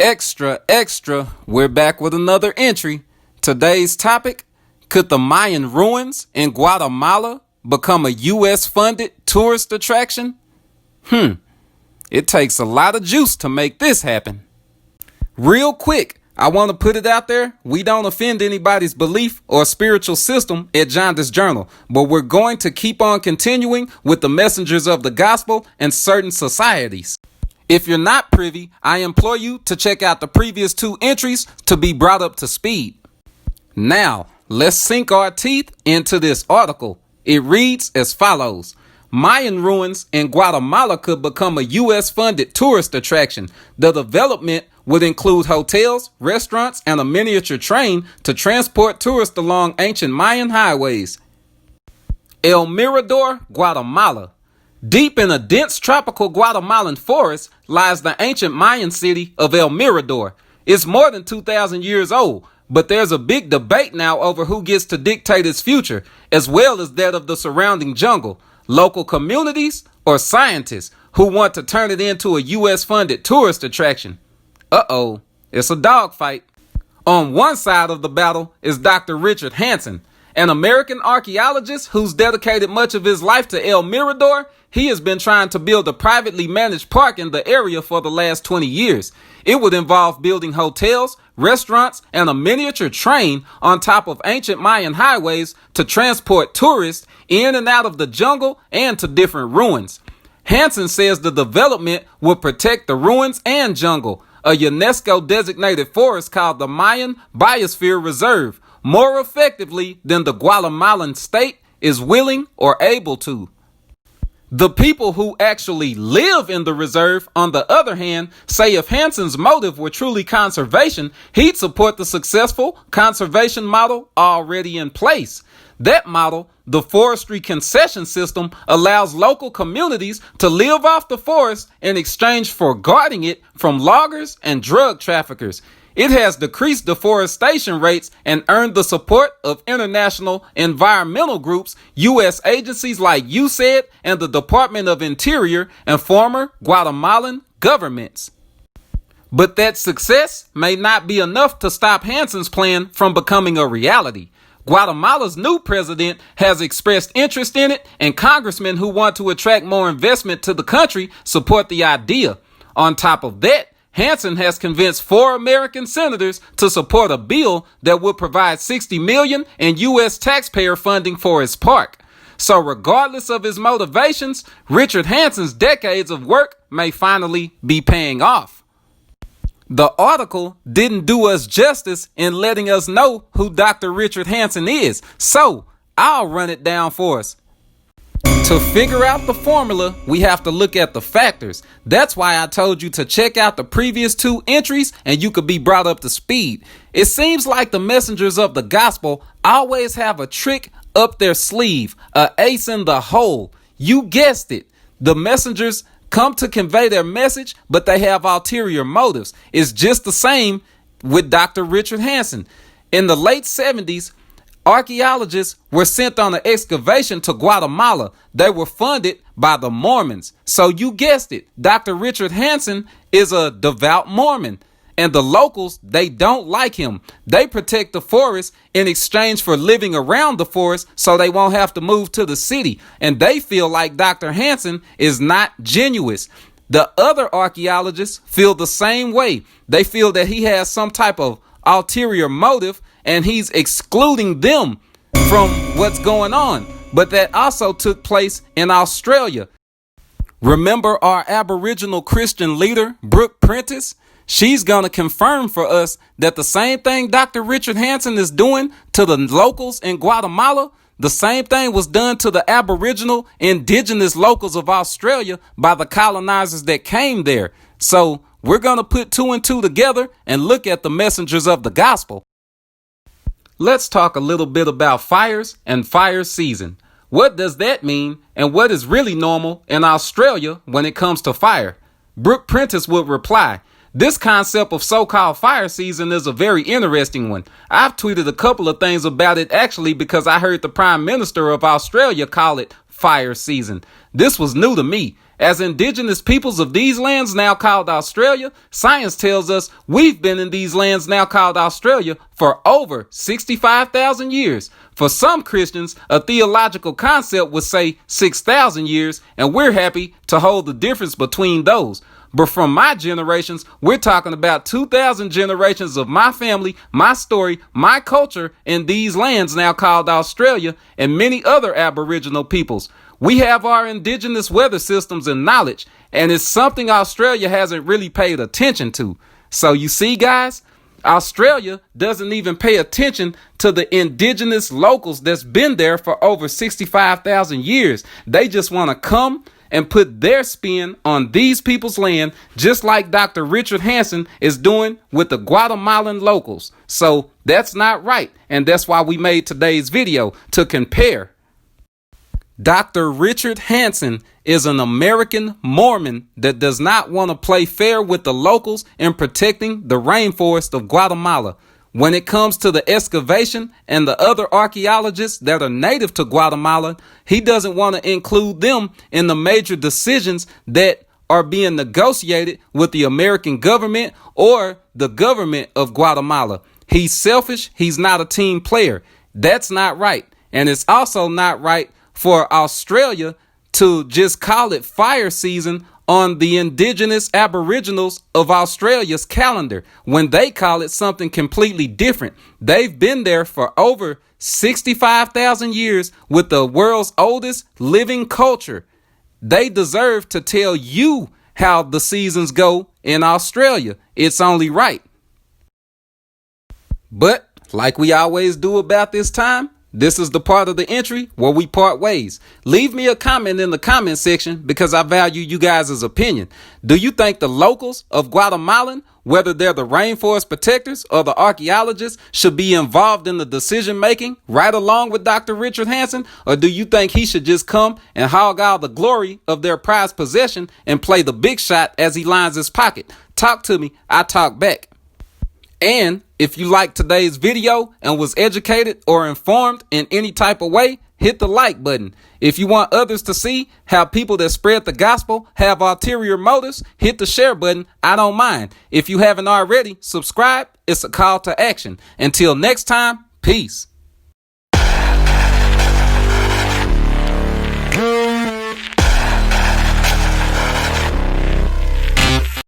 Extra, extra, we're back with another entry. Today's topic, could the Mayan ruins in Guatemala become a U.S.-funded tourist attraction? It takes a lot of juice to make this happen. Real quick, I want to put it out there, we don't offend anybody's belief or spiritual system at Jaundice Journal, but we're going to keep on continuing with the messengers of the gospel and certain societies. If you're not privy, I implore you to check out the previous two entries to be brought up to speed. Now, let's sink our teeth into this article. It reads as follows. Mayan ruins in Guatemala could become a U.S.-funded tourist attraction. The development would include hotels, restaurants, and a miniature train to transport tourists along ancient Mayan highways. El Mirador, Guatemala. Deep in a dense tropical Guatemalan forest lies the ancient Mayan city of El Mirador. It's more than 2,000 years old, but there's a big debate now over who gets to dictate its future, as well as that of the surrounding jungle, local communities, or scientists who want to turn it into a U.S.-funded tourist attraction. It's a dogfight. On one side of the battle is Dr. Richard Hansen, an American archaeologist who's dedicated much of his life to El Mirador. He has been trying to build a privately managed park in the area for the last 20 years. It would involve building hotels, restaurants, and a miniature train on top of ancient Mayan highways to transport tourists in and out of the jungle and to different ruins. Hansen says the development would protect the ruins and jungle, a UNESCO-designated forest called the Mayan Biosphere Reserve, more effectively than the Guatemalan state is willing or able to. The people who actually live in the reserve, on the other hand, say if Hansen's motive were truly conservation, he'd support the successful conservation model already in place. That model, the forestry concession system, allows local communities to live off the forest in exchange for guarding it from loggers and drug traffickers. It has decreased deforestation rates and earned the support of international environmental groups, U.S. agencies like USAID and the Department of Interior, and former Guatemalan governments. But that success may not be enough to stop Hansen's plan from becoming a reality. Guatemala's new president has expressed interest in it, and congressmen who want to attract more investment to the country support the idea. On top of that, Hansen has convinced 4 American senators to support a bill that would provide $60 million in U.S. taxpayer funding for his park. So regardless of his motivations, Richard Hansen's decades of work may finally be paying off. The article didn't do us justice in letting us know who Dr. Richard Hansen is, so I'll run it down for us. To figure out the formula, we have to look at the factors. That's why I told you to check out the previous two entries and you could be brought up to speed. It seems like the messengers of the gospel always have a trick up their sleeve, an ace in the hole. You guessed it. The messengers come to convey their message, but they have ulterior motives. It's just the same with Dr. Richard Hansen. In the late 70s, archaeologists were sent on an excavation to Guatemala. They were funded by the Mormons. So you guessed it, Dr. Richard Hansen is a devout Mormon. And the locals, they don't like him. They protect the forest in exchange for living around the forest so they won't have to move to the city. And they feel like Dr. Hansen is not genuine. The other archaeologists feel the same way. They feel that he has some type of ulterior motive and he's excluding them from what's going on. But that also took place in Australia. Remember our Aboriginal Christian leader, Brooke Prentice? She's going to confirm for us that the same thing Dr. Richard Hansen is doing to the locals in Guatemala, the same thing was done to the Aboriginal indigenous locals of Australia by the colonizers that came there. So we're going to put 2 and 2 together and look at the messengers of the gospel. Let's talk a little bit about fires and fire season. What does that mean, and what is really normal in Australia when it comes to fire? Brooke Prentice would reply, this concept of so-called fire season is a very interesting one. I've tweeted a couple of things about it actually because I heard the Prime Minister of Australia call it fire season. This was new to me. As indigenous peoples of these lands now called Australia, science tells us we've been in these lands now called Australia for over 65,000 years. For some Christians, a theological concept would say 6,000 years, and we're happy to hold the difference between those. But from my generations, we're talking about 2,000 generations of my family, my story, my culture in these lands now called Australia, and many other Aboriginal peoples. We have our indigenous weather systems and knowledge, and it's something Australia hasn't really paid attention to. So you see, guys, Australia doesn't even pay attention to the indigenous locals that's been there for over 65,000 years. They just want to come and put their spin on these people's land, just like Dr. Richard Hansen is doing with the Guatemalan locals. So that's not right, and that's why we made today's video, to compare. Dr. Richard Hansen is an American Mormon that does not want to play fair with the locals in protecting the rainforest of Guatemala. When it comes to the excavation and the other archaeologists that are native to Guatemala, he doesn't want to include them in the major decisions that are being negotiated with the American government or the government of Guatemala. He's selfish. He's not a team player. That's not right. And it's also not right for Australia to just call it fire season on the indigenous aboriginals of Australia's calendar when they call it something completely different. They've been there for over 65,000 years with the world's oldest living culture. They deserve to tell you how the seasons go in Australia. It's only right. But like we always do about this time, this is the part of the entry where we part ways. Leave me a comment in the comment section because I value you guys' opinion. Do you think the locals of Guatemala, whether they're the rainforest protectors or the archaeologists, should be involved in the decision making right along with Dr. Richard Hansen? Or do you think he should just come and hog all the glory of their prized possession and play the big shot as he lines his pocket? Talk to me, I talk back. And if you liked today's video and was educated or informed in any type of way, hit the like button. If you want others to see how people that spread the gospel have ulterior motives, hit the share button. I don't mind. If you haven't already, subscribe. It's a call to action. Until next time, peace.